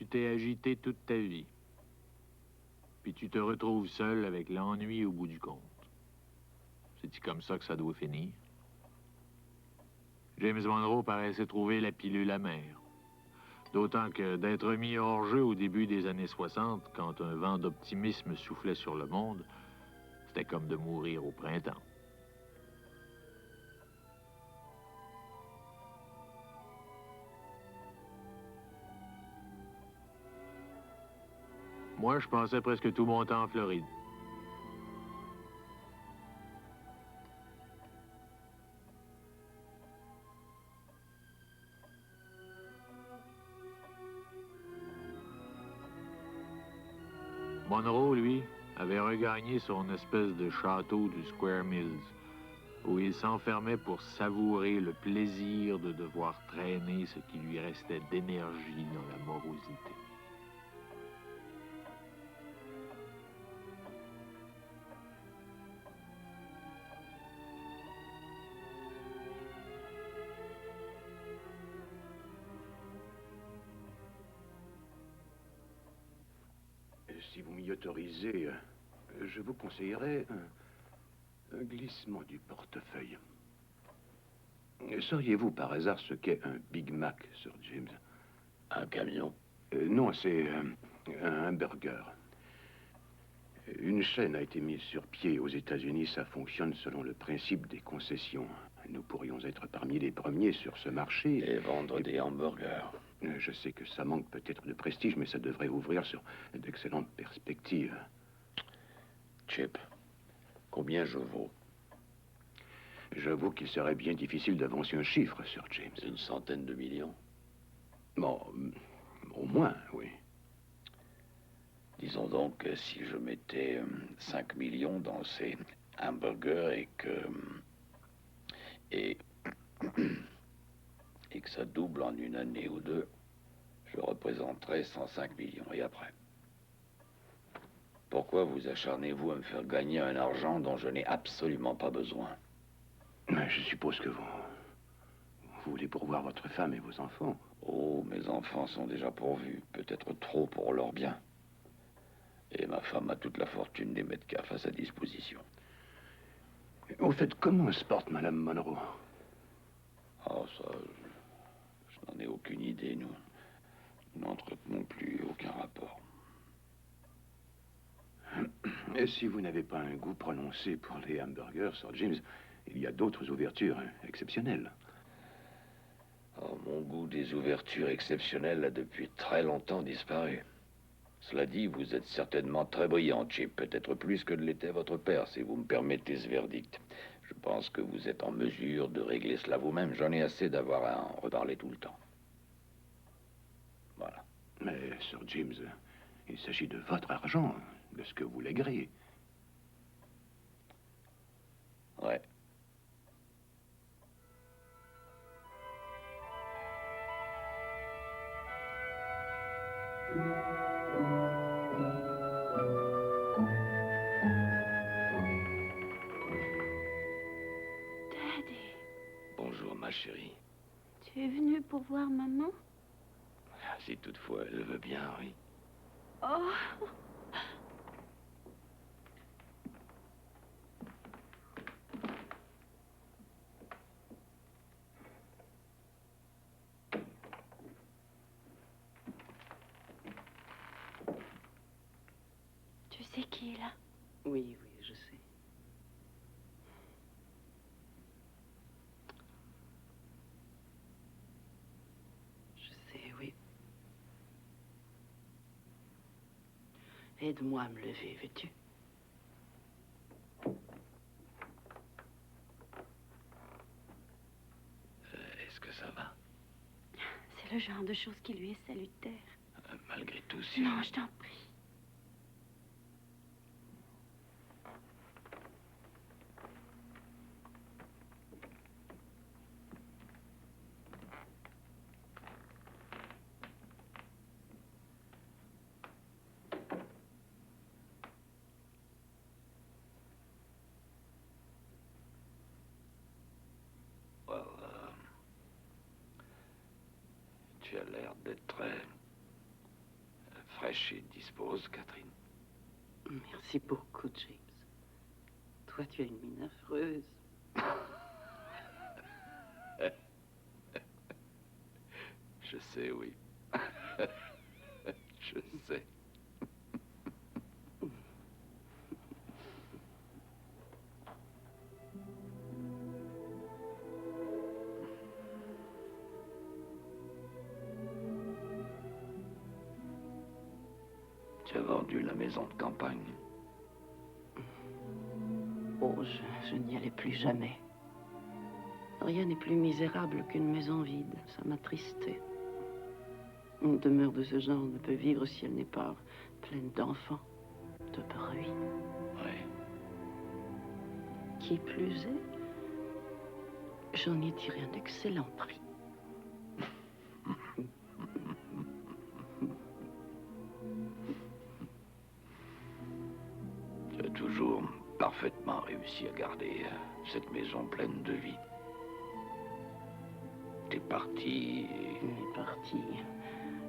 tu t'es agité toute ta vie. Puis tu te retrouves seul avec l'ennui au bout du compte. C'est-tu comme ça que ça doit finir? James Monroe paraissait trouver la pilule amère. D'autant que d'être mis hors jeu au début des années 60, quand un vent d'optimisme soufflait sur le monde, c'était comme de mourir au printemps. Moi, je passais presque tout mon temps en Floride. Monroe, lui, avait regagné son espèce de château du Square Mills, où il s'enfermait pour savourer le plaisir de devoir traîner ce qui lui restait d'énergie dans la morosité. Si vous m'y autorisez, je vous conseillerais un glissement du portefeuille. Sauriez-vous par hasard ce qu'est un Big Mac, Sir James? Un camion? Non, c'est un hamburger. Une chaîne a été mise sur pied aux États-Unis. Ça fonctionne selon le principe des concessions. Nous pourrions être parmi les premiers sur ce marché. Et vendre des hamburgers. Je sais que ça manque peut-être de prestige, mais ça devrait ouvrir sur d'excellentes perspectives. Chip, combien je vaux? J'avoue qu'il serait bien difficile d'avancer un chiffre, Sir James. 100 millions? Bon, au moins, oui. Disons donc que si je mettais 5 millions dans ces hamburgers et que ça double en une année ou deux, je représenterais 105 millions. Et après? Pourquoi vous acharnez-vous à me faire gagner un argent dont je n'ai absolument pas besoin? Mais je suppose que vous voulez pourvoir votre femme et vos enfants. Oh, mes enfants sont déjà pourvus, peut-être trop pour leur bien. Et ma femme a toute la fortune des Metcalfe à sa disposition. Au fait, comment se porte Madame Monroe? Oh, ça, je n'en ai aucune idée, nous n'entretenons plus aucun rapport. Et si vous n'avez pas un goût prononcé pour les hamburgers, Sir James, il y a d'autres ouvertures exceptionnelles. Oh, mon goût des ouvertures exceptionnelles a depuis très longtemps disparu. Cela dit, vous êtes certainement très brillant, Chip, peut-être plus que ne l'était votre père, si vous me permettez ce verdict. Je pense que vous êtes en mesure de régler cela vous-même. J'en ai assez d'avoir à en reparler tout le temps. Voilà. Mais, Sir James, il s'agit de votre argent, de ce que vous léguerez. Ouais. Daddy. Bonjour, ma chérie. Tu es venu pour voir maman? Si toutefois elle le veut bien, oui. Oh. Tu sais qui est là? Oui, oui, je sais. Je sais, oui. Aide-moi à me lever, veux-tu? Est-ce que ça va? C'est le genre de chose qui lui est salutaire. Malgré tout, si... Non, je t'en prie. Tu as l'air d'être très fraîche et dispose, Catherine. Merci beaucoup, James. Toi, tu as une mine affreuse. Je sais, oui. Je sais. Tu as vendu la maison de campagne. Oh, je n'y allais plus jamais. Rien n'est plus misérable qu'une maison vide. Ça m'attristait. Une demeure de ce genre ne peut vivre si elle n'est pas pleine d'enfants, de bruit. Oui. Qui plus est, j'en ai tiré un excellent prix. Tu as toujours parfaitement réussi à garder cette maison pleine de vie. T'es parti et... Il est parti.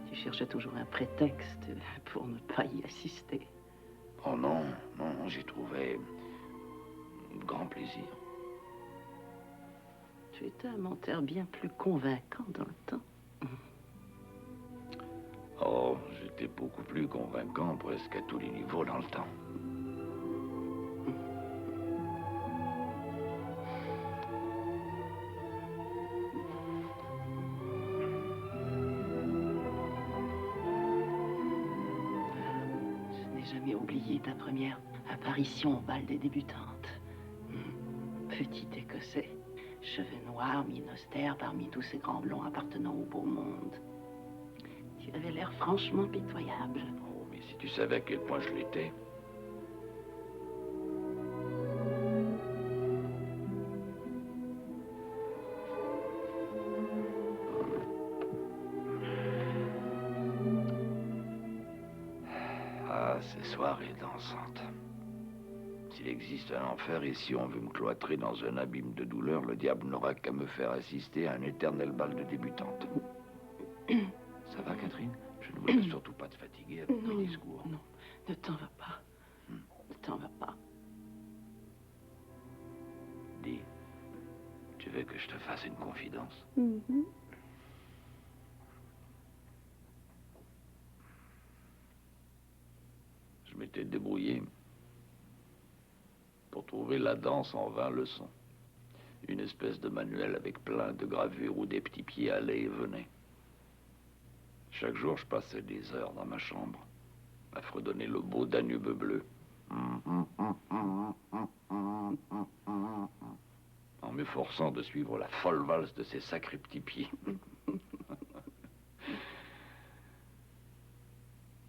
Tu cherchais toujours un prétexte pour ne pas y assister. Oh non, non, j'y trouvais grand plaisir. Tu étais un menteur bien plus convaincant dans le temps. Oh, j'étais beaucoup plus convaincant presque à tous les niveaux dans le temps. Je n'ai jamais oublié ta première apparition au bal des débutantes. Petit Écossais, cheveux noirs, mine austère parmi tous ces grands blonds appartenant au beau monde. Tu avais l'air franchement pitoyable. Oh, mais si tu savais à quel point je l'étais. Ah, ces soirées dansantes. S'il existe un enfer et si on veut me cloîtrer dans un abîme de douleur, le diable n'aura qu'à me faire assister à un éternel bal de débutante. Ça va, Catherine? Je ne voudrais surtout pas te fatiguer avec mes discours. Non, ne t'en va pas. Ne t'en va pas. Dis, tu veux que je te fasse une confidence? Je m'étais débrouillé pour trouver la danse en 20 leçons. Une espèce de manuel avec plein de gravures où des petits pieds allaient et venaient. Chaque jour, je passais des heures dans ma chambre à fredonner le beau Danube bleu. En m'efforçant de suivre la folle valse de ces sacrés petits pieds.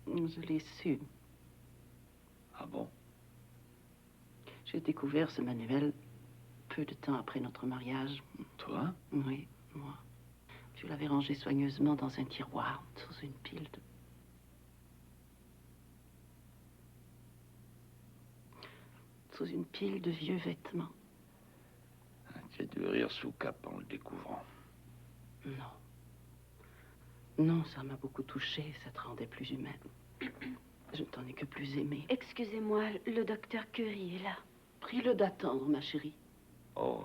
Je l'ai su. Ah bon? J'ai découvert ce manuel peu de temps après notre mariage. Toi? Oui, moi. Tu l'avais rangé soigneusement dans un tiroir, sous une pile de... Sous une pile de vieux vêtements. Tu as dû rire sous cap en le découvrant. Non. Non, ça m'a beaucoup touchée, ça te rendait plus humaine. Je ne t'en ai que plus aimé. Excusez-moi, le docteur Curie est là. Prie-le d'attendre, ma chérie. Oh,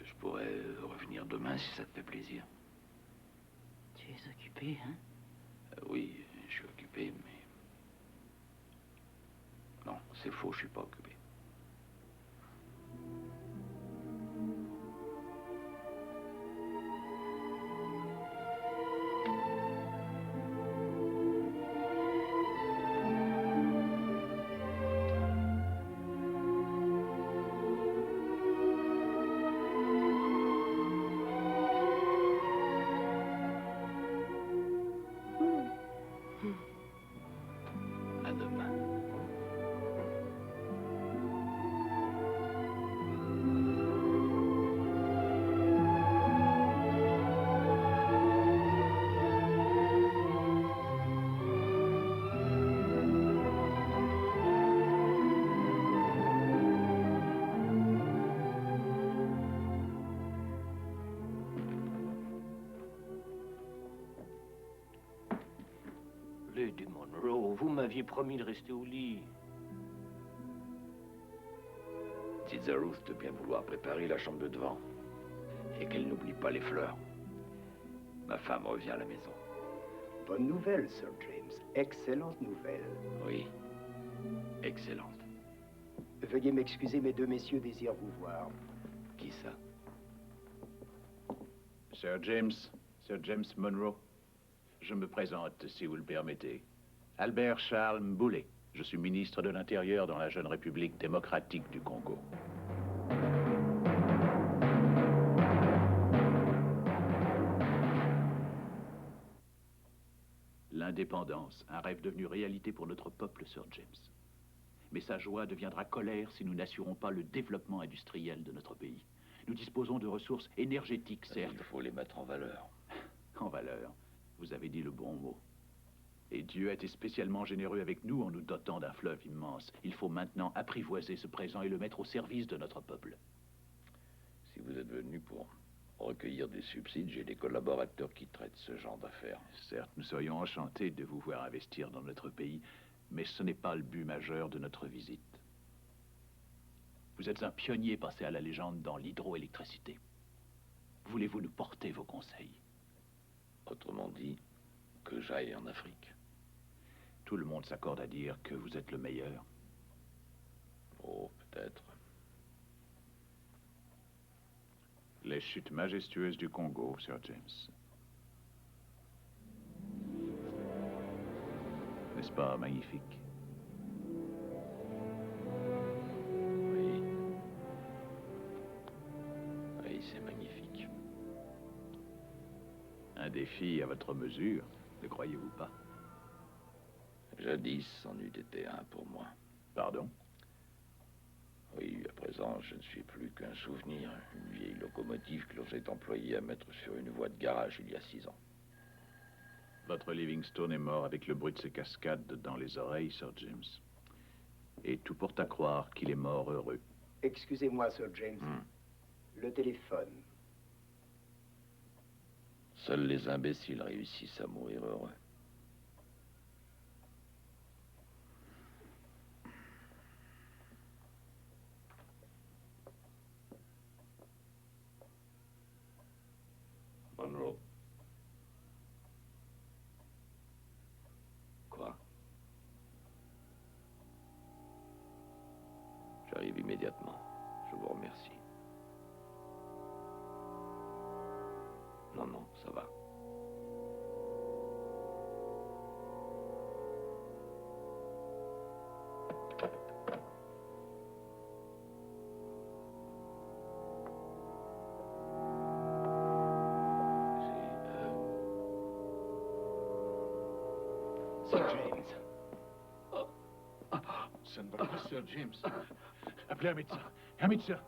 je pourrais revenir demain si ça te fait plaisir. Tu es occupé, hein? Oui, je suis occupé, mais... Non, c'est faux, je suis pas occupé. À demain. m'aviez promis de rester au lit. Dites à Ruth de bien vouloir préparer la chambre de devant. Et qu'elle n'oublie pas les fleurs. Ma femme revient à la maison. Bonne nouvelle, Sir James. Excellente nouvelle. Oui, excellente. Veuillez m'excuser, mes deux messieurs désirent vous voir. Qui ça? Sir James Monroe. Je me présente, si vous le permettez. Albert Charles Mboulé. Je suis ministre de l'Intérieur dans la jeune République démocratique du Congo. L'indépendance, un rêve devenu réalité pour notre peuple, Sir James. Mais sa joie deviendra colère si nous n'assurons pas le développement industriel de notre pays. Nous disposons de ressources énergétiques, certes. Il faut les mettre en valeur. En valeur. Vous avez dit le bon mot. Et Dieu a été spécialement généreux avec nous en nous dotant d'un fleuve immense. Il faut maintenant apprivoiser ce présent et le mettre au service de notre peuple. Si vous êtes venu pour recueillir des subsides, j'ai des collaborateurs qui traitent ce genre d'affaires. Certes, nous serions enchantés de vous voir investir dans notre pays, mais ce n'est pas le but majeur de notre visite. Vous êtes un pionnier passé à la légende dans l'hydroélectricité. Voulez-vous nous porter vos conseils? Autrement dit, que j'aille en Afrique. Tout le monde s'accorde à dire que vous êtes le meilleur. Oh, peut-être. Les chutes majestueuses du Congo, Sir James. N'est-ce pas magnifique? Oui. Oui, c'est magnifique. Un défi à votre mesure, ne croyez-vous pas? Jadis, c'en eût été un pour moi. Pardon? Oui, à présent, je ne suis plus qu'un souvenir, une vieille locomotive que l'on s'est employé à mettre sur une voie de garage il y a 6 ans. Votre Livingstone est mort avec le bruit de ses cascades dans les oreilles, Sir James. Et tout porte à croire qu'il est mort heureux. Excusez-moi, Sir James. Le téléphone. Seuls les imbéciles réussissent à mourir heureux. Monroe. Quoi? J'arrive immédiatement. Je vous remercie. Non, non, ça va. Sir James. Ça ne va pas, Sir James. Appelez un médecin. Un médecin.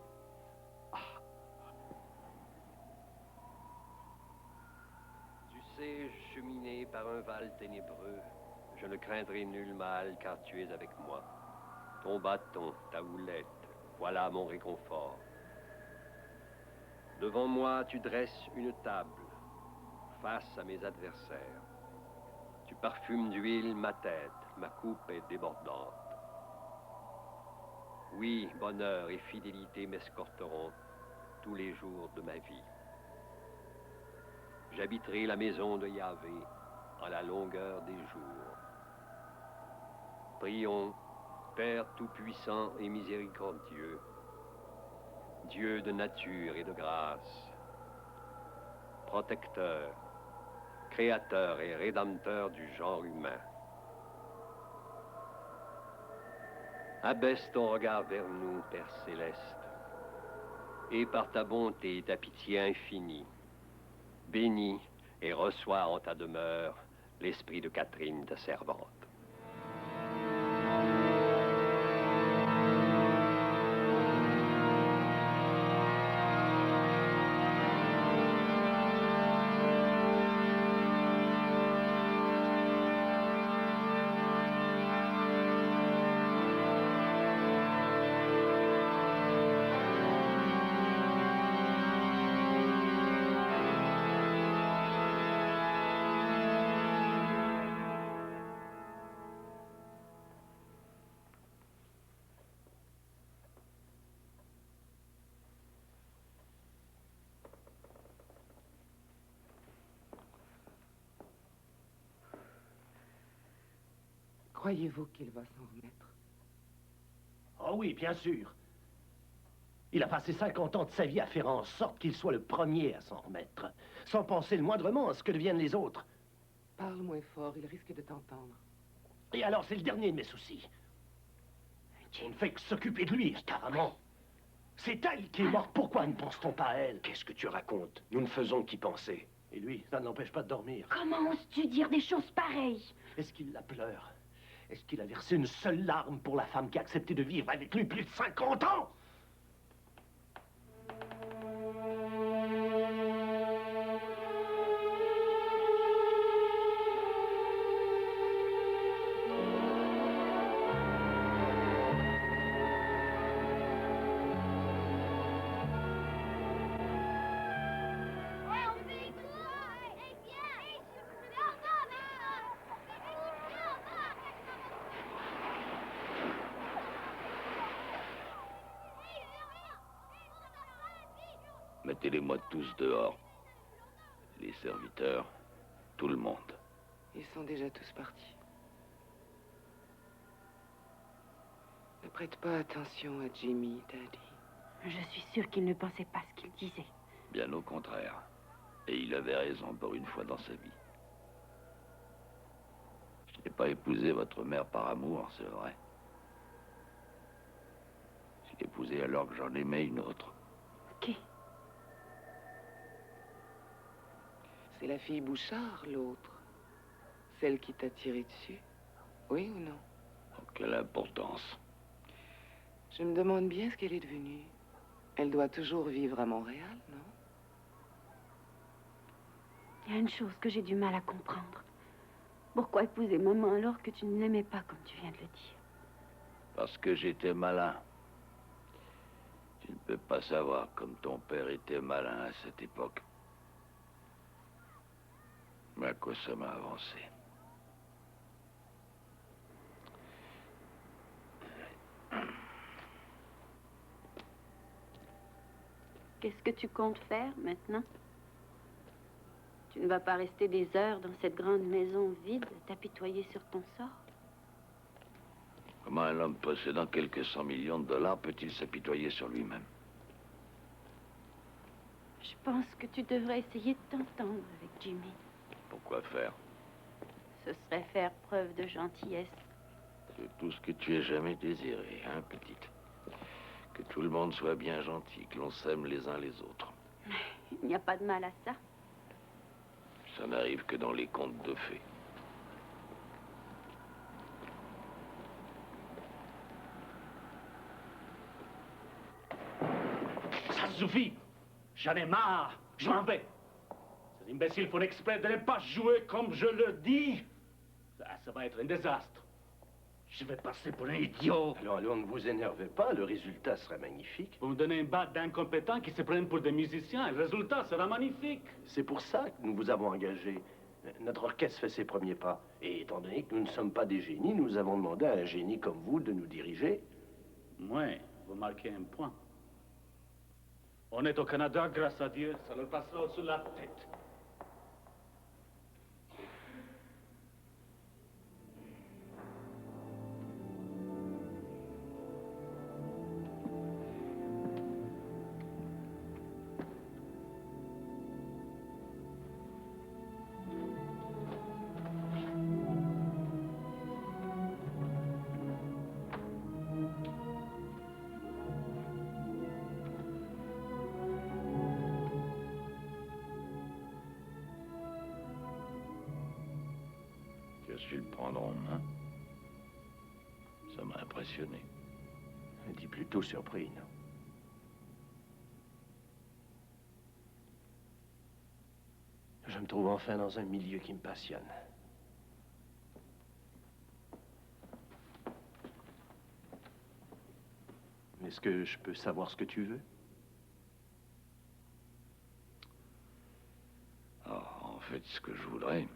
Tu sais, cheminer par un val ténébreux, je ne craindrai nul mal, car tu es avec moi. Ton bâton, ta houlette, voilà mon réconfort. Devant moi, tu dresses une table, face à mes adversaires. Tu parfumes d'huile ma tête, ma coupe est débordante. Oui, bonheur et fidélité m'escorteront tous les jours de ma vie. J'habiterai la maison de Yahvé en la longueur des jours. Prions, Père tout-puissant et miséricordieux, Dieu de nature et de grâce, protecteur, créateur et rédempteur du genre humain. Abaisse ton regard vers nous, Père céleste, et par ta bonté et ta pitié infinie, bénis et reçois en ta demeure l'esprit de Catherine, ta servante. Croyez-vous qu'il va s'en remettre? Oh oui, bien sûr. Il a passé 50 ans de sa vie à faire en sorte qu'il soit le premier à s'en remettre, sans penser le moindrement à ce que deviennent les autres. Parle moins fort, il risque de t'entendre. Et alors, c'est le dernier de mes soucis. On ne fait que s'occuper de lui, carrément. C'est elle qui est morte, pourquoi ne pense-t-on pas à elle? Qu'est-ce que tu racontes? Nous ne faisons qu'y penser. Et lui, ça ne l'empêche pas de dormir. Comment oses-tu dire des choses pareilles? Est-ce qu'il la pleure? Est-ce qu'il a versé une seule larme pour la femme qui a accepté de vivre avec lui plus de 50 ans? Mettez-les-moi tous dehors. Les serviteurs, tout le monde. Ils sont déjà tous partis. Ne prête pas attention à Jimmy, Daddy. Je suis sûre qu'il ne pensait pas ce qu'il disait. Bien au contraire. Et il avait raison pour une fois dans sa vie. Je n'ai pas épousé votre mère par amour, c'est vrai. Je l'ai épousée alors que j'en aimais une autre. Qui? C'est la fille Bouchard, l'autre. Celle qui t'a tiré dessus. Oui ou non? Oh, quelle importance. Je me demande bien ce qu'elle est devenue. Elle doit toujours vivre à Montréal, non? Il y a une chose que j'ai du mal à comprendre. Pourquoi épouser maman alors que tu ne l'aimais pas comme tu viens de le dire? Parce que j'étais malin. Tu ne peux pas savoir comme ton père était malin à cette époque. Mais à quoi ça m'a avancé? Qu'est-ce que tu comptes faire maintenant? Tu ne vas pas rester des heures dans cette grande maison vide, t'apitoyer sur ton sort? Comment un homme possédant quelques 100 millions de dollars peut-il s'apitoyer sur lui-même? Je pense que tu devrais essayer de t'entendre avec Jimmy. Pourquoi faire? Ce serait faire preuve de gentillesse. C'est tout ce que tu aies jamais désiré, hein, petite? Que tout le monde soit bien gentil, que l'on s'aime les uns les autres. Il n'y a pas de mal à ça. Ça n'arrive que dans les contes de fées. Ça suffit! J'en ai marre! Je m'en vais! Ces imbéciles font exprès de ne pas jouer comme je le dis! Ça va être un désastre. Je vais passer pour un idiot. Allons, ne vous énervez pas, le résultat sera magnifique. Vous me donnez un bas d'incompétents qui se prennent pour des musiciens. Le résultat sera magnifique. C'est pour ça que nous vous avons engagé. Notre orchestre fait ses premiers pas. Et étant donné que nous ne sommes pas des génies, nous avons demandé à un génie comme vous de nous diriger. Oui, vous marquez un point. On est au Canada, grâce à Dieu, ça leur passera au-dessus de la tête. Tu as su le prendre en main. Ça m'a impressionné. Dis plutôt surpris, non? Je me trouve enfin dans un milieu qui me passionne. Est-ce que je peux savoir ce que tu veux? En fait, ce que je voudrais,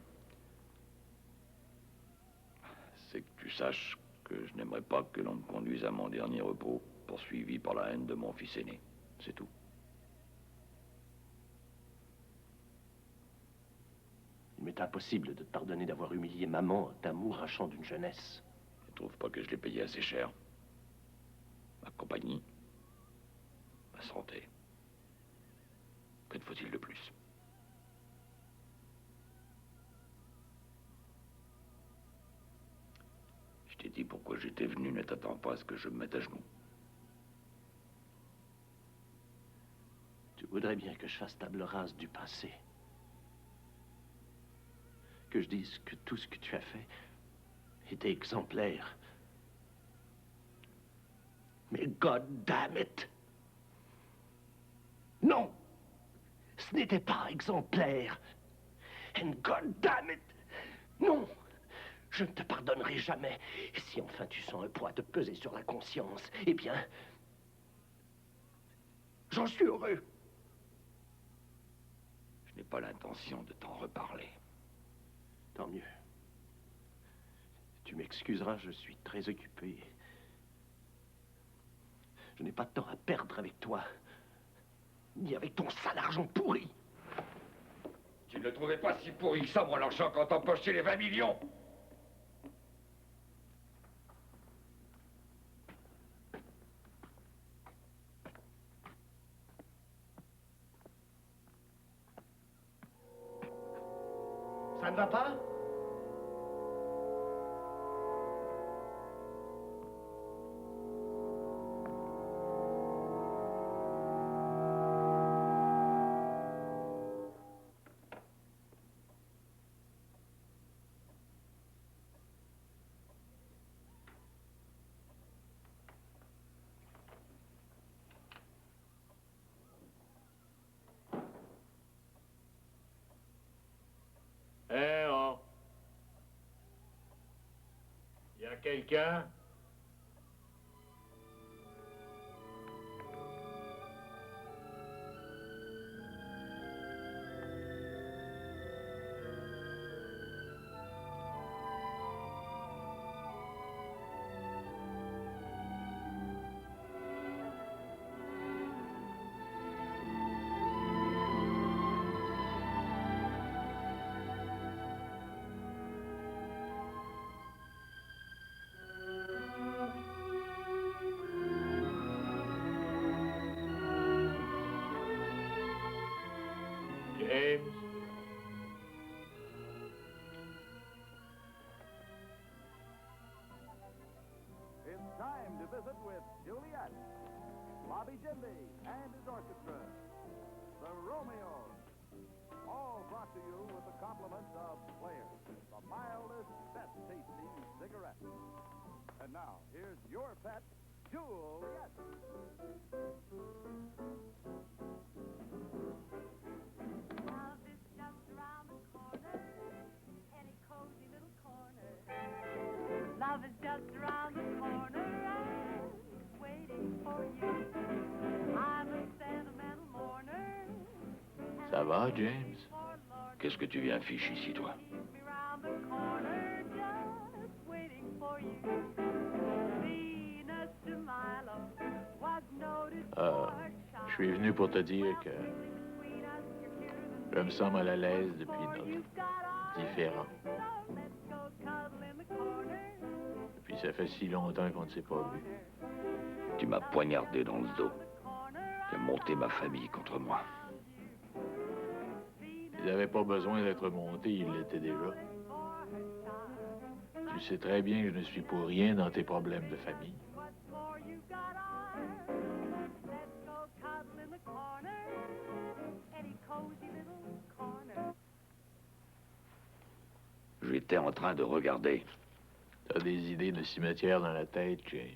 c'est que tu saches que je n'aimerais pas que l'on me conduise à mon dernier repos, poursuivi par la haine de mon fils aîné. C'est tout. Il m'est impossible de te pardonner d'avoir humilié maman en t'amourachant d'une jeunesse. trouve pas que je l'ai payé assez cher? Ma compagnie, ma santé. Que te faut-il de plus? Je t'ai dit pourquoi j'étais venu, ne t'attends pas à ce que je me mette à genoux. Tu voudrais bien que je fasse table rase du passé. Que je dise que tout ce que tu as fait était exemplaire. Mais God damn it! Non! Ce n'était pas exemplaire. And God damn it! Non! Je ne te pardonnerai jamais. Et si enfin tu sens un poids te peser sur la conscience, eh bien, j'en suis heureux. Je n'ai pas l'intention de t'en reparler. Tant mieux. Tu m'excuseras, je suis très occupé. Je n'ai pas de temps à perdre avec toi, ni avec ton sale argent pourri. Tu ne le trouvais pas si pourri que ça, mon argent, quand t'empochais les 20 millions? Ça ne va pas? Eh oh! Y a quelqu'un? James? It's time to visit with Juliet, Bobby Jimby, and his orchestra, the Romeos. All brought to you with the compliments of Players, the mildest, best tasting cigarette. And now, here's your pet, Juliet. Love is just around the corner, any cozy little corner. Love is just around the corner and waiting for you. I'm a sentimental mourner. Ça va, James? Qu'est-ce que tu viens fiche ici, toi? Around the corner, just waiting for you. Venus de Milo was noted for her Je suis venu pour te dire que je me sens mal à l'aise depuis notre différend. Depuis ça fait si longtemps qu'on ne s'est pas vu. Tu m'as poignardé dans le dos. Tu as monté ma famille contre moi. Ils n'avaient pas besoin d'être montés, ils l'étaient déjà. Tu sais très bien que je ne suis pour rien dans tes problèmes de famille. J'étais en train de regarder. T'as des idées de cimetière dans la tête, James.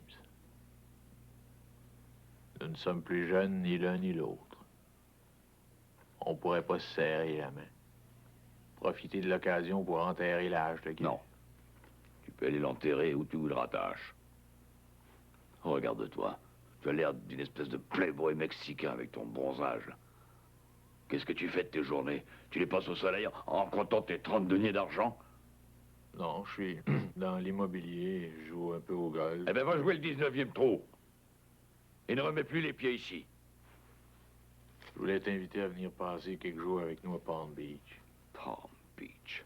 Nous ne sommes plus jeunes ni l'un ni l'autre. On pourrait pas se serrer la main. Profiter de l'occasion pour enterrer l'âge de guerre. Non. Tu peux aller l'enterrer où tu voudras, tâche. Regarde-toi. Tu as l'air d'une espèce de playboy mexicain avec ton bronzage. Qu'est-ce que tu fais de tes journées? Tu les passes au soleil en comptant tes 30 deniers d'argent? Non, je suis dans l'immobilier, je joue un peu au golf. Eh bien, va jouer le 19e trou. Et ne remets plus les pieds ici. Je voulais t'inviter à venir passer quelques jours avec nous à Palm Beach. Palm Beach.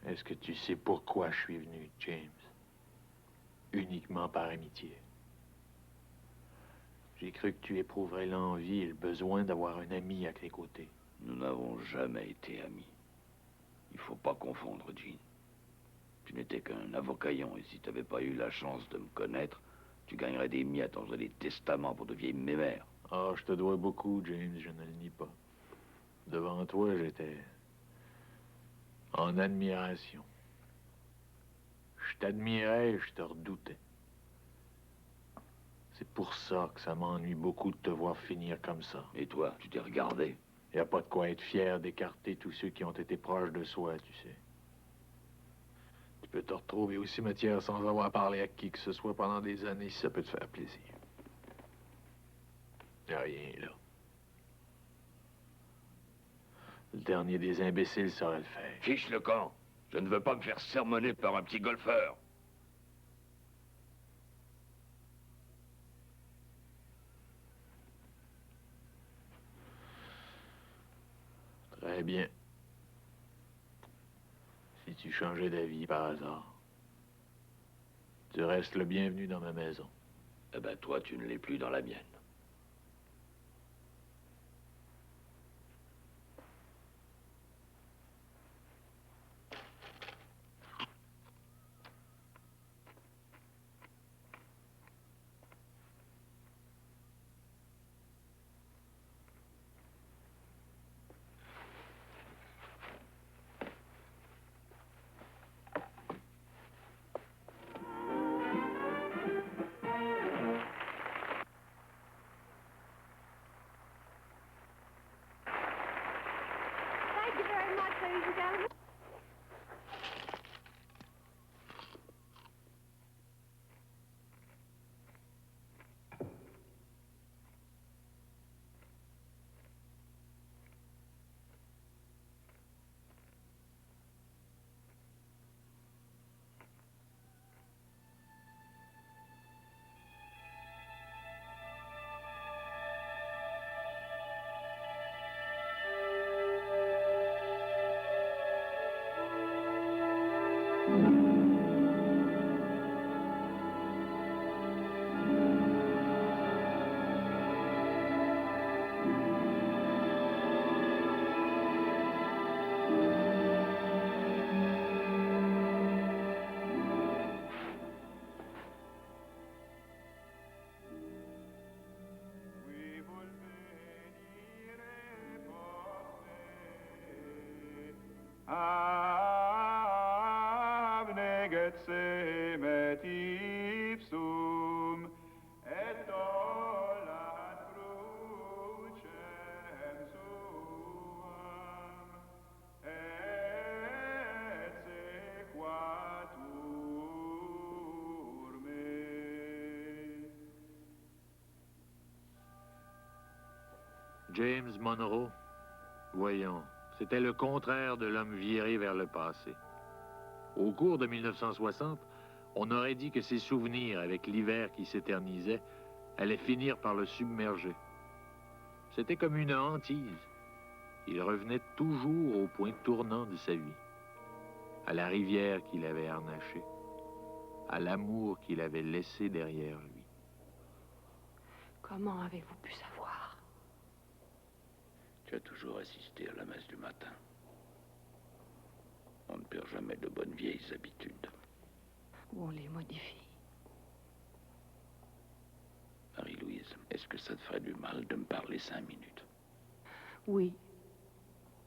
Est-ce que tu sais pourquoi je suis venu, James? Uniquement par amitié. J'ai cru que tu éprouverais l'envie et le besoin d'avoir un ami à tes côtés. Nous n'avons jamais été amis. Il faut pas confondre, Jean. Tu n'étais qu'un avocaillon, et si tu n'avais pas eu la chance de me connaître, tu gagnerais des miettes en faisant des testaments pour de vieilles mémères. Ah, je te dois beaucoup, James, je ne le nie pas. Devant toi, j'étais en admiration. Je t'admirais et je te redoutais. C'est pour ça que ça m'ennuie beaucoup de te voir finir comme ça. Et toi, tu t'es regardé? Y a pas de quoi être fier d'écarter tous ceux qui ont été proches de soi, tu sais. Tu peux te retrouver au cimetière sans avoir parlé à qui que ce soit pendant des années, si ça peut te faire plaisir. Y a rien, là. Le dernier des imbéciles saurait le faire. Fiche le camp. Je ne veux pas me faire sermonner par un petit golfeur. Très bien. Si tu changeais d'avis par hasard, tu restes le bienvenu dans ma maison. Eh ben, toi, tu ne l'es plus dans la mienne. Thank you very much, ladies and gentlemen. Abneget semet ipsum, et olat crucem suam, et sequatur me. James Monroe, voyons, c'était le contraire de l'homme viré vers le passé. Au cours de 1960, on aurait dit que ses souvenirs, avec l'hiver qui s'éternisait, allaient finir par le submerger. C'était comme une hantise. Il revenait toujours au point tournant de sa vie, à la rivière qu'il avait harnachée, à l'amour qu'il avait laissé derrière lui. Comment avez-vous pu savoir? Tu as toujours assisté à la messe du matin. On ne perd jamais de bonnes vieilles habitudes. Ou on les modifie? Marie-Louise, est-ce que ça te ferait du mal de me parler 5 minutes? Oui,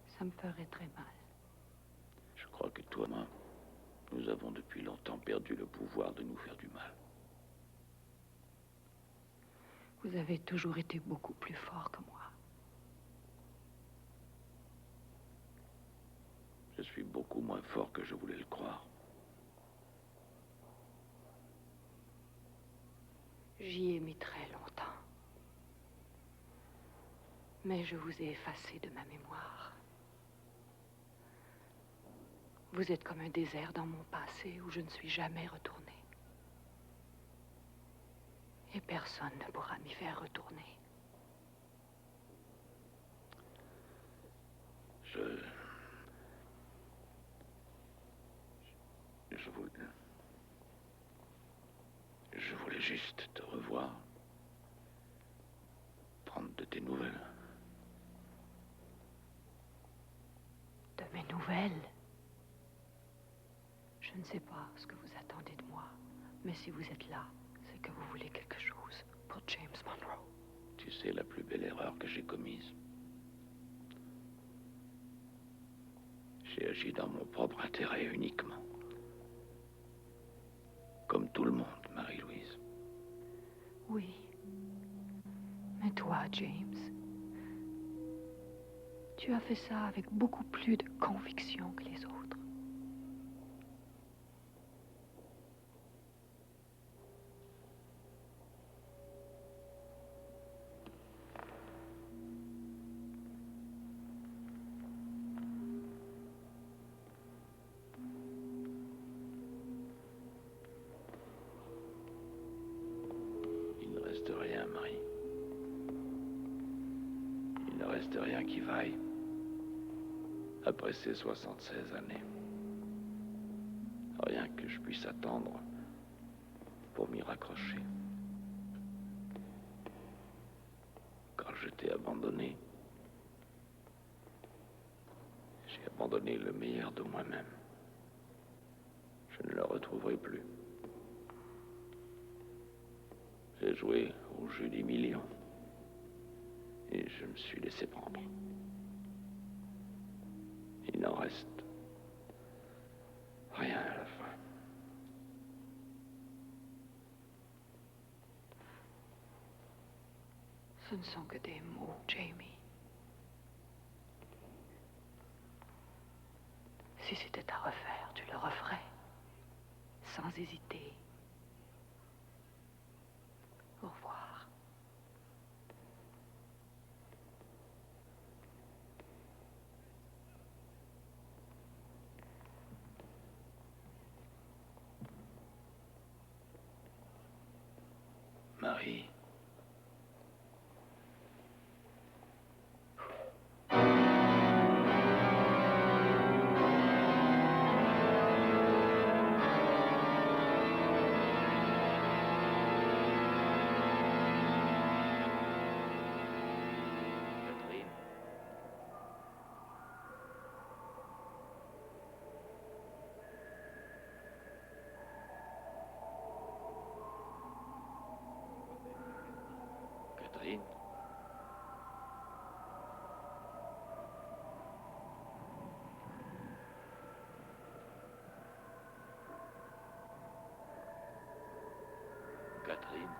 ça me ferait très mal. Je crois que toi et moi, nous avons depuis longtemps perdu le pouvoir de nous faire du mal. Vous avez toujours été beaucoup plus fort que moi. Je suis beaucoup moins fort que je voulais le croire. J'y ai mis très longtemps. Mais je vous ai effacé de ma mémoire. Vous êtes comme un désert dans mon passé où je ne suis jamais retournée. Et personne ne pourra m'y faire retourner. juste te revoir. Prendre de tes nouvelles. De mes nouvelles? Je ne sais pas ce que vous attendez de moi, mais si vous êtes là, c'est que vous voulez quelque chose pour James Monroe. Tu sais la plus belle erreur que j'ai commise. J'ai agi dans mon propre intérêt uniquement. Comme tout le monde, Marie-Louise. Oui. Mais toi, James, tu as fait ça avec beaucoup plus de conviction que les autres. Il ne reste rien, Marie. Il ne reste rien qui vaille. Après ces 76 années. Rien que je puisse attendre pour m'y raccrocher. Quand je t'ai abandonné, j'ai abandonné le meilleur de moi-même. Je ne le retrouverai plus. J'ai joué au jeu des millions et je me suis laissé prendre. Il n'en reste rien à la fin. Ce ne sont que des mots, Jamie. Si c'était à refaire, tu le referais, sans hésiter. Au revoir. Marie. Catherine. Catherine.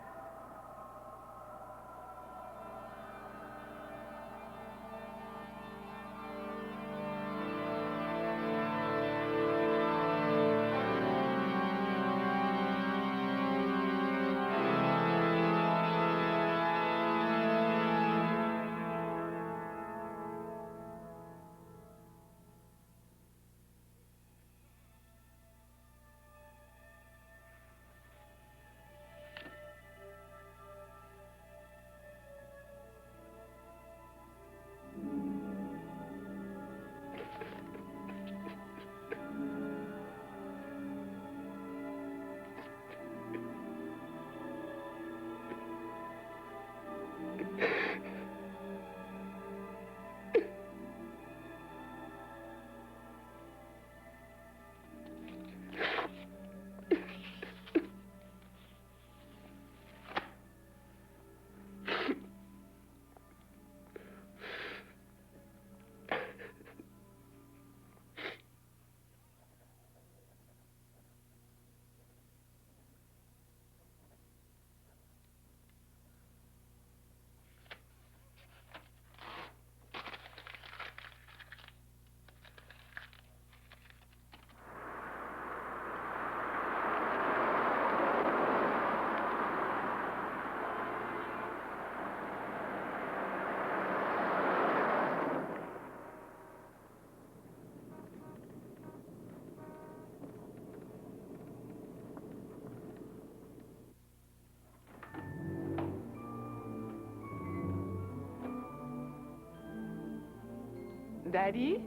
Daddy?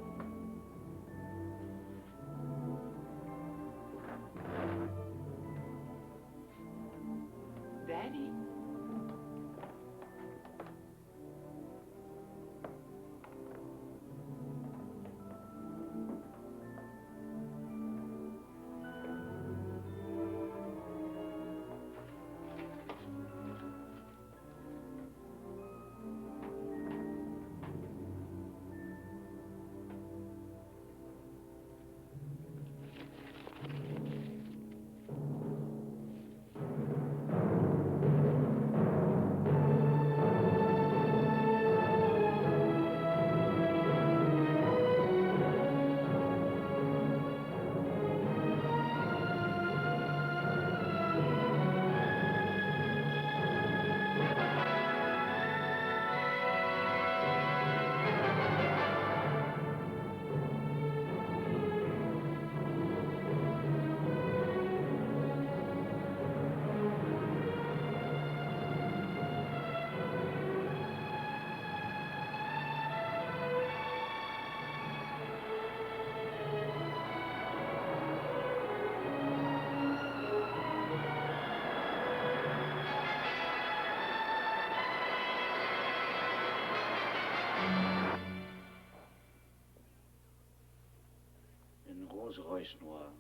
Rolls-Royce noire.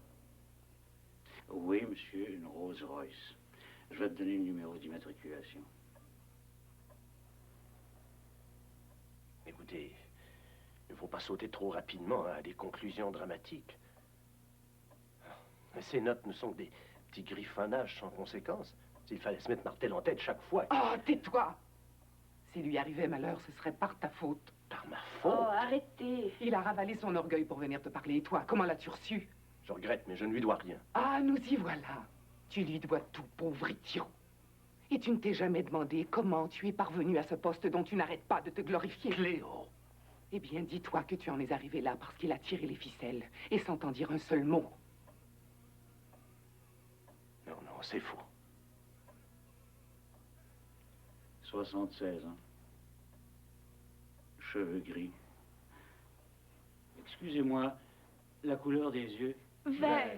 Oui, monsieur, une Rolls-Royce. Je vais te donner le numéro d'immatriculation. Écoutez, il ne faut pas sauter trop rapidement à des conclusions dramatiques. Ces notes ne sont que des petits griffonnages sans conséquence. S'il fallait se mettre martel en tête chaque fois... Oh, tais-toi! S'il lui arrivait malheur, ce serait par ta faute. Par ma faute? Oh, arrêtez! Il a ravalé son orgueil pour venir te parler. Et toi, comment l'as-tu reçu? Je regrette, mais je ne lui dois rien. Ah, nous y voilà. Tu lui dois tout, pauvre idiot. Et tu ne t'es jamais demandé comment tu es parvenu à ce poste dont tu n'arrêtes pas de te glorifier. Cléo! Eh bien, dis-toi que tu en es arrivé là parce qu'il a tiré les ficelles, et sans t'en dire un seul mot. Non, non, c'est faux. 76 ans. Cheveux gris. Excusez-moi, la couleur des yeux. Vert.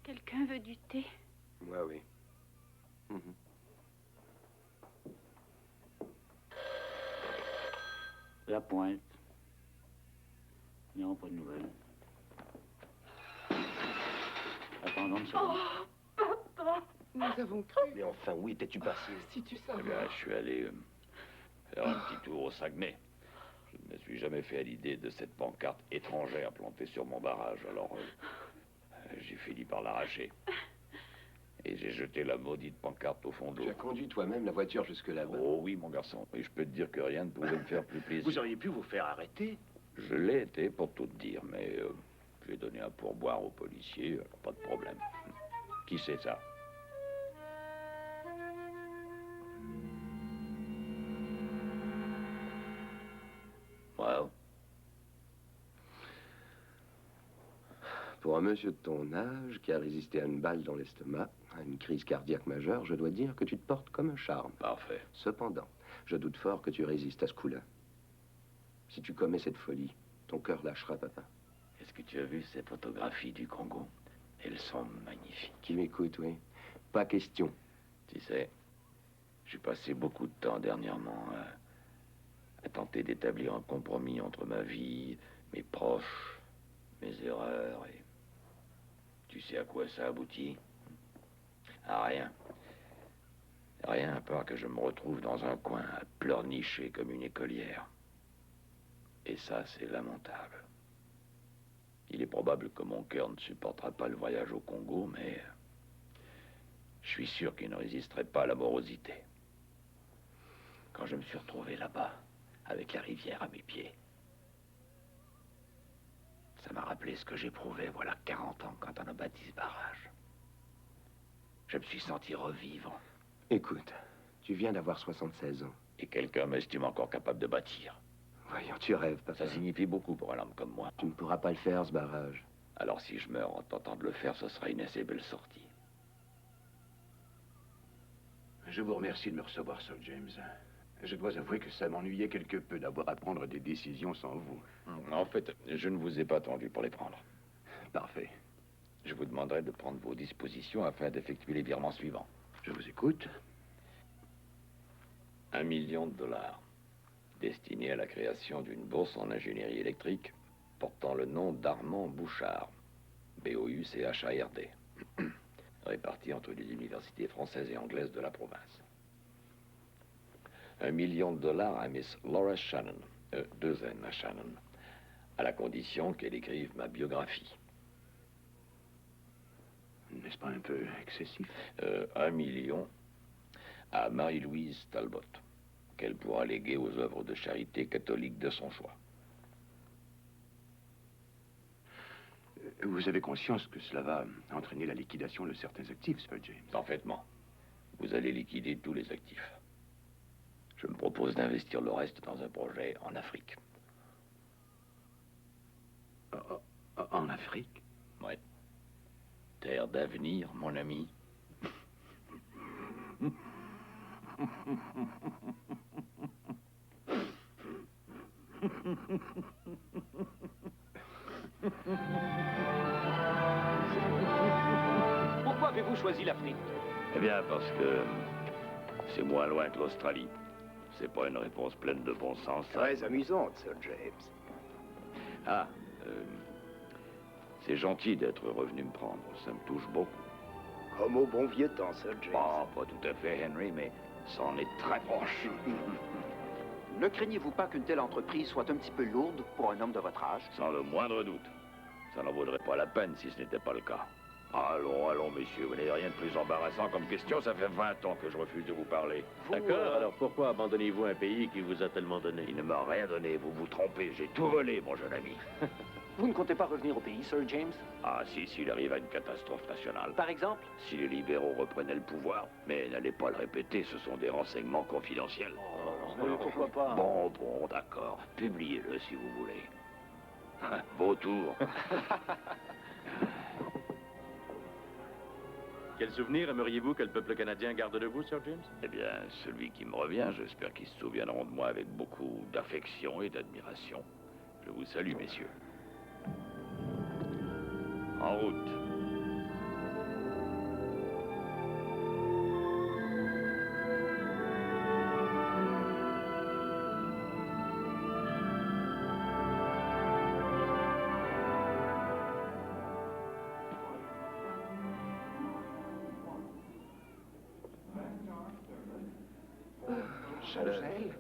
Quelqu'un veut du thé? Moi, oui. La pointe. Non, pas de nouvelles. Attendons une seconde. Oh, papa! Nous avons cru. Mais enfin, où étais-tu passé? Si tu Eh savais. bien, je suis allé faire un petit tour au Saguenay. Je ne me suis jamais fait à l'idée de cette pancarte étrangère plantée sur mon barrage. Alors, j'ai fini par l'arracher. Et j'ai jeté la maudite pancarte au fond de l'eau. Tu as conduit toi-même la voiture jusque là-bas? Oh oui, mon garçon. Et je peux te dire que rien ne pouvait me faire plus plaisir. Vous auriez pu vous faire arrêter. Je l'ai été, pour tout te dire, mais j'ai donné un pourboire aux policiers, alors pas de problème. Qui c'est ça? Well. Pour un monsieur de ton âge qui a résisté à une balle dans l'estomac, à une crise cardiaque majeure, je dois dire que tu te portes comme un charme. Parfait. Cependant, je doute fort que tu résistes à ce coup-là. Si tu commets cette folie, ton cœur lâchera, papa. Est-ce que tu as vu ces photographies du Congo? Elles sont magnifiques. Tu m'écoutes, oui. Pas question. Tu sais, j'ai passé beaucoup de temps dernièrement à tenter d'établir un compromis entre ma vie, mes proches, mes erreurs et... Tu sais à quoi ça aboutit? À rien. Rien à part que je me retrouve dans un coin à pleurnicher comme une écolière. Et ça, c'est lamentable. Il est probable que mon cœur ne supportera pas le voyage au Congo, mais je suis sûr qu'il ne résisterait pas à la morosité. Quand je me suis retrouvé là-bas, avec la rivière à mes pieds, ça m'a rappelé ce que j'éprouvais voilà 40 ans quand on a bâti ce barrage. Je me suis senti revivre. Écoute, tu viens d'avoir 76 ans. Et quelqu'un m'estime encore capable de bâtir. Voyons, tu rêves, papa. Ça signifie beaucoup pour un homme comme moi. Tu ne pourras pas le faire, ce barrage. Alors si je meurs en tentant de le faire, ce sera une assez belle sortie. Je vous remercie de me recevoir, Sir James. Je dois avouer que ça m'ennuyait quelque peu d'avoir à prendre des décisions sans vous. En fait, je ne vous ai pas attendu pour les prendre. Parfait. Je vous demanderai de prendre vos dispositions afin d'effectuer les virements suivants. Je vous écoute. $1 million destiné à la création d'une bourse en ingénierie électrique portant le nom d'Armand Bouchard, B-O-U-C-H-A-R-D, réparti entre les universités françaises et anglaises de la province. $1 million à Miss Laura Shannon, 2 N à Shannon, à la condition qu'elle écrive ma biographie. N'est-ce pas un peu excessif? 1 million à Marie-Louise Talbot, qu'elle pourra léguer aux œuvres de charité catholiques de son choix. Vous avez conscience que cela va entraîner la liquidation de certains actifs, Sir James? Parfaitement. Vous allez liquider tous les actifs. Je me propose d'investir le reste dans un projet en Afrique. En Afrique? Oui. Terre d'avenir, mon ami. Pourquoi avez-vous choisi l'Afrique? Eh bien, parce que c'est moins loin que l'Australie. C'est pas une réponse pleine de bon sens. Ça. Très amusante, Sir James. Ah, c'est gentil d'être revenu me prendre. Ça me touche beaucoup. Comme au bon vieux temps, Sir James. Bon, pas tout à fait, Henry, mais ça en est très proche. Ne craignez-vous pas qu'une telle entreprise soit un petit peu lourde pour un homme de votre âge? Sans le moindre doute. Ça n'en vaudrait pas la peine si ce n'était pas le cas. Allons, allons, messieurs, vous n'avez rien de plus embarrassant comme question. Ça fait 20 ans que je refuse de vous parler. D'accord, alors pourquoi abandonnez-vous un pays qui vous a tellement donné? Il ne m'a rien donné, vous vous trompez. J'ai tout volé, mon jeune ami. Vous ne comptez pas revenir au pays, Sir James? Ah, si, s'il arrive à une catastrophe nationale. Par exemple? Si les libéraux reprenaient le pouvoir. Mais n'allez pas le répéter, ce sont des renseignements confidentiels. Pourquoi pas? Bon, d'accord. Publiez-le si vous voulez. Beau tour. Quel souvenir aimeriez-vous que le peuple canadien garde de vous, Sir James? Eh bien, celui qui me revient, j'espère qu'ils se souviendront de moi avec beaucoup d'affection et d'admiration. Je vous salue, messieurs. En route. Angèle?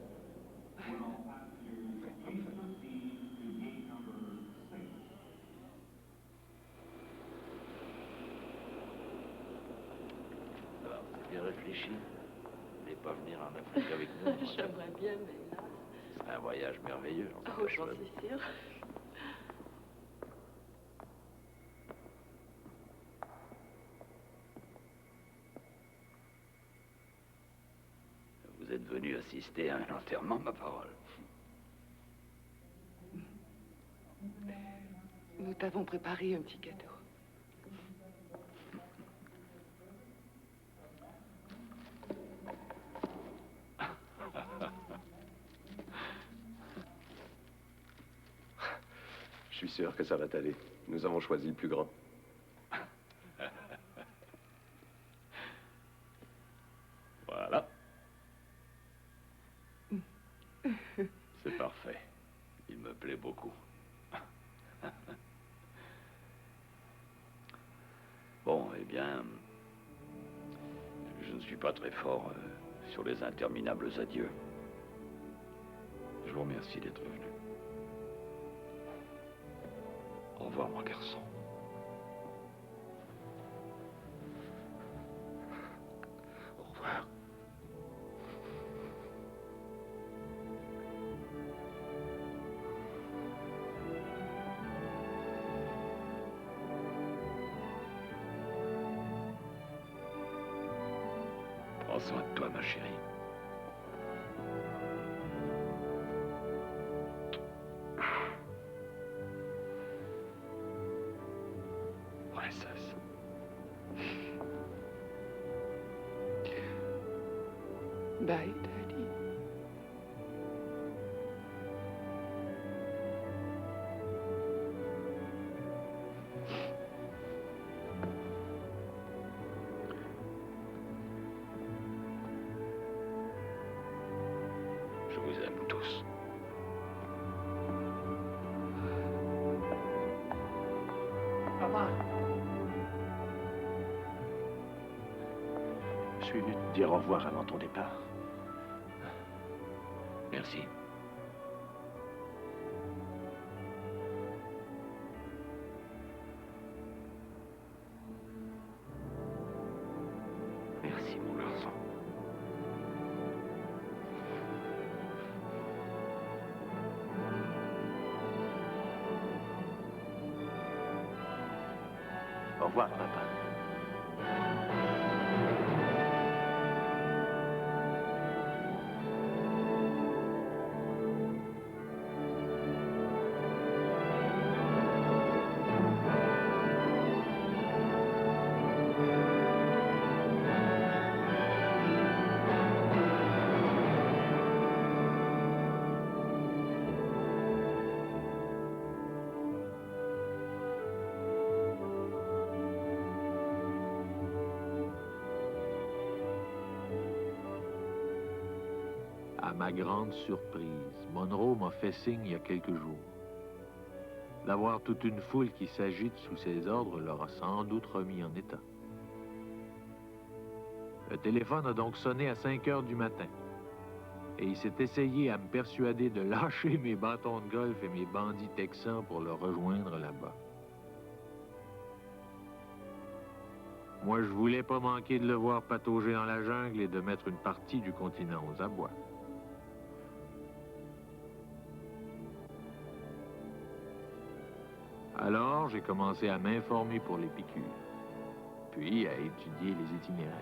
Alors, vous avez bien réfléchi. Vous voulez pas venir en Afrique avec nous? J'aimerais bien, mais là... C'est un voyage merveilleux. Oh, j'en suis sûre. Vous êtes venu assister à un enterrement, ma parole. Nous t'avons préparé un petit cadeau. Je suis sûr que ça va t'aller. Nous avons choisi le plus grand. Voilà. C'est parfait. Il me plaît beaucoup. Bon, eh bien, je ne suis pas très fort sur les interminables adieux. Je vous remercie d'être venu. Au revoir, mon garçon. Au revoir. Prends soin de toi, ma chérie. Princesse. Bye, Daddy. Je vous aime tous. Papa. Je suis venu te dire au revoir avant ton départ. Merci. Merci, mon garçon. Au revoir, papa. à ma grande surprise, Monroe m'a fait signe il y a quelques jours. D'avoir toute une foule qui s'agite sous ses ordres l'aura sans doute remis en état. Le téléphone a donc sonné à 5 heures du matin. Et il s'est essayé à me persuader de lâcher mes bâtons de golf et mes bandits texans pour le rejoindre là-bas. Moi, je voulais pas manquer de le voir patauger dans la jungle et de mettre une partie du continent aux abois. Alors, j'ai commencé à m'informer pour les piqûres, puis à étudier les itinéraires.